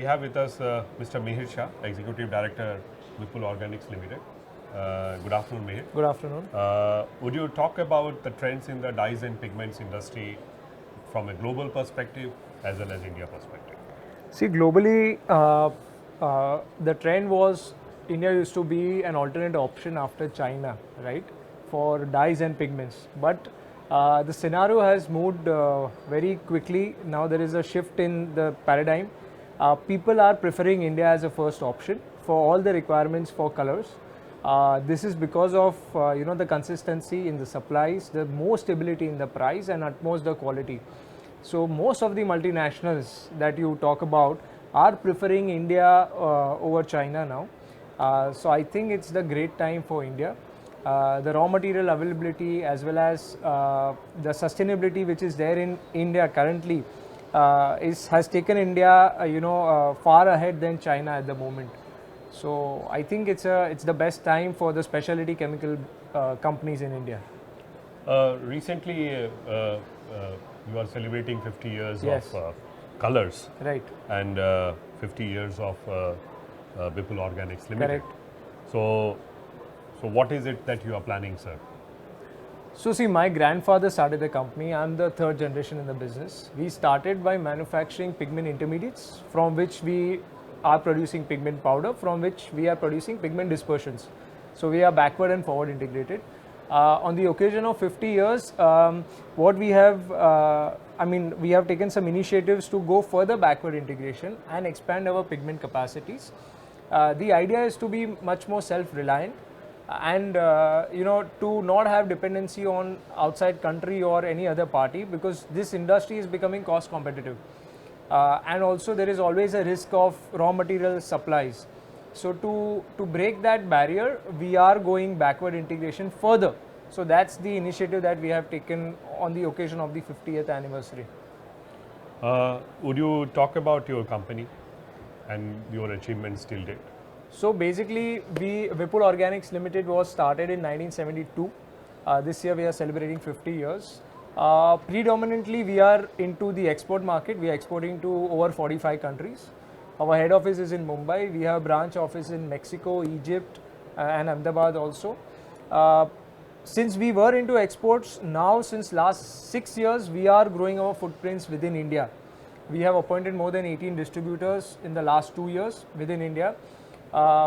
we have with us Mr. Mihir Shah, Executive Director, Vipul Organics Limited. Good afternoon, Mihir. Good afternoon. Would you talk about the trends in the dyes and pigments industry from a global perspective as well as India perspective? See, globally, the trend was India used to be an alternate option after China, right, for dyes and pigments. But the scenario has moved very quickly. Now there is a shift in the paradigm. People are preferring India as a first option for all the requirements for colors. This is because of the consistency in the supplies, the more stability in the price, and utmost the quality. So most of the multinationals that you talk about are preferring India over China now. So I think it's the great time for India. The raw material availability as well as the sustainability which is there in India currently has taken India far ahead than China at the moment. So I think it's the best time for the specialty chemical companies in India. Recently, you are celebrating 50 years Yes. of colors, Right. and 50 years of Vipul Organics Limited. Correct. So what is it that you are planning, sir? So see, my grandfather started the company. I'm the third generation in the business. We started by manufacturing pigment intermediates, from which we are producing pigment powder, from which we are producing pigment dispersions. So we are backward and forward integrated. On the occasion of 50 years, what we have, we have taken some initiatives to go further backward integration and expand our pigment capacities. The idea is to be much more self-reliant and to not have dependency on outside country or any other party, because this industry is becoming cost competitive. And also there is always a risk of raw material supplies. So to break that barrier, we are going backward integration further. So that's the initiative that we have taken on the occasion of the 50th anniversary. Would you talk about your company and your achievements till date? So basically, Vipul Organics Limited was started in 1972. This year we are celebrating 50 years. Predominantly, we are into the export market. We are exporting to over 45 countries. Our head office is in Mumbai. We have branch office in Mexico, Egypt, and Ahmedabad also. Since we were into exports, now since last 6 years, we are growing our footprints within India. We have appointed more than 18 distributors in the last 2 years within India.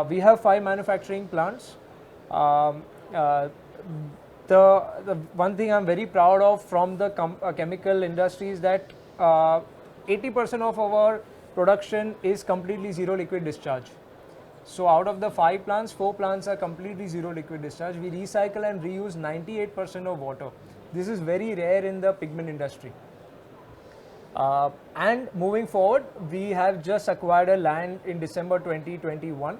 We have 5 manufacturing plants. The one thing I'm very proud of from the chemical industry is that 80% of our production is completely zero liquid discharge. So out of the 5 plants, 4 plants are completely zero liquid discharge. We recycle and reuse 98% of water. This is very rare in the pigment industry. And moving forward, we have just acquired a land in December 2021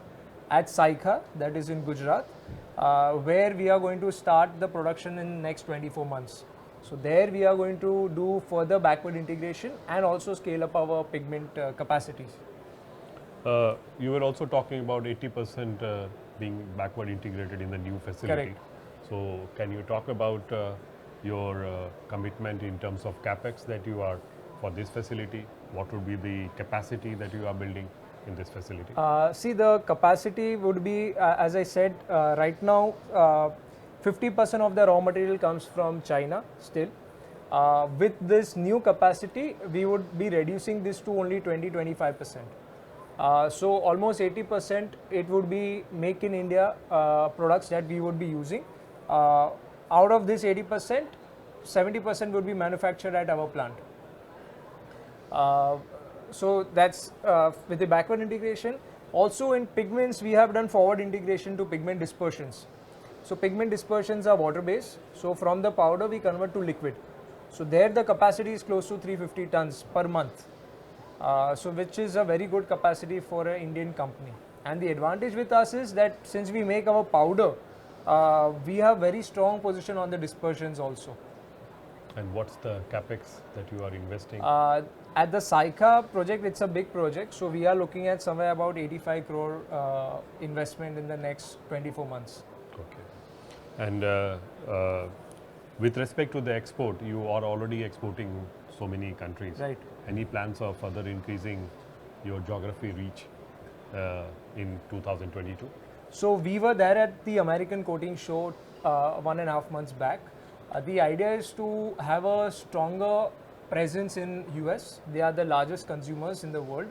at Saikha, that is in Gujarat, where we are going to start the production in next 24 months. So there we are going to do further backward integration and also scale up our pigment capacities. You were also talking about 80% being backward integrated in the new facility. Correct. So can you talk about your commitment in terms of capex that you are for this facility? What would be the capacity that you are building in this facility? See, the capacity would be, as I said, right now, 50% of the raw material comes from China still. With this new capacity, we would be reducing this to only 20-25%. So almost 80% it would be make in India products that we would be using. Out of this 80%, 70% would be manufactured at our plant. So that's with the backward integration. Also in pigments, we have done forward integration to pigment dispersions. So pigment dispersions are water based. So from the powder we convert to liquid. So there the capacity is close to 350 tons per month. So which is a very good capacity for an Indian company. And the advantage with us is that since we make our powder, we have very strong position on the dispersions also. And what's the capex that you are investing? At the Saikha project, it's a big project. So we are looking at somewhere about 85 crore investment in the next 24 months. Okay. And with respect to the export, you are already exporting so many countries. Right. Any plans of further increasing your geography reach in 2022? So we were there at the American Coating Show 1.5 months back. The idea is to have a stronger presence in US. They are the largest consumers in the world.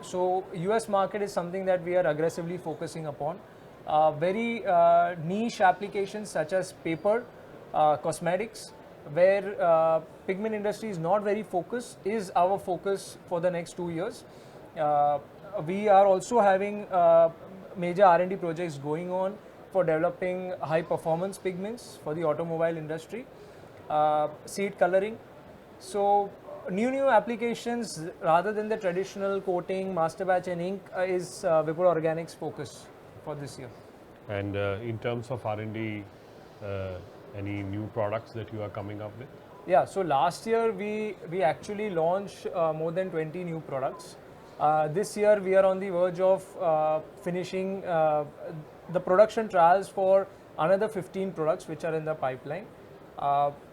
So US market is something that we are aggressively focusing upon. Very niche applications such as paper, cosmetics, where pigment industry is not very focused, is our focus for the next 2 years. We are also having major R&D projects going on for developing high performance pigments for the automobile industry, seed coloring. So new applications rather than the traditional coating, master batch and ink is Vipul Organics focus for this year. And in terms of R&D, any new products that you are coming up with? Yeah, so last year we actually launched more than 20 new products. This year we are on the verge of finishing the production trials for another 15 products which are in the pipeline.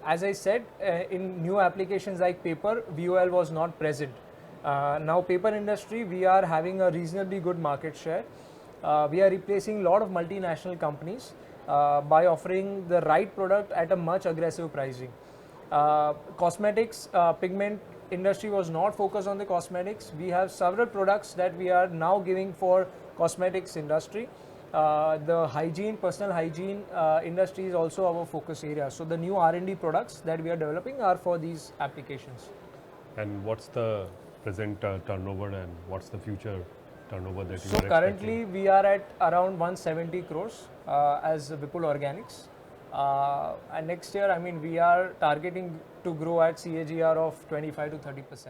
As I said, in new applications like paper, VOL was not present. Now paper industry, we are having a reasonably good market share. We are replacing a lot of multinational companies by offering the right product at a much aggressive pricing. Cosmetics, pigment industry was not focused on the cosmetics. We have several products that we are now giving for cosmetics industry. The hygiene, personal hygiene industry is also our focus area. So the new R&D products that we are developing are for these applications. And what's the present turnover and what's the future turnover that you are So expecting? currently we are at around 170 crores as Vipul Organics. And next year, I mean, we are targeting to grow at CAGR of 25 to 30%.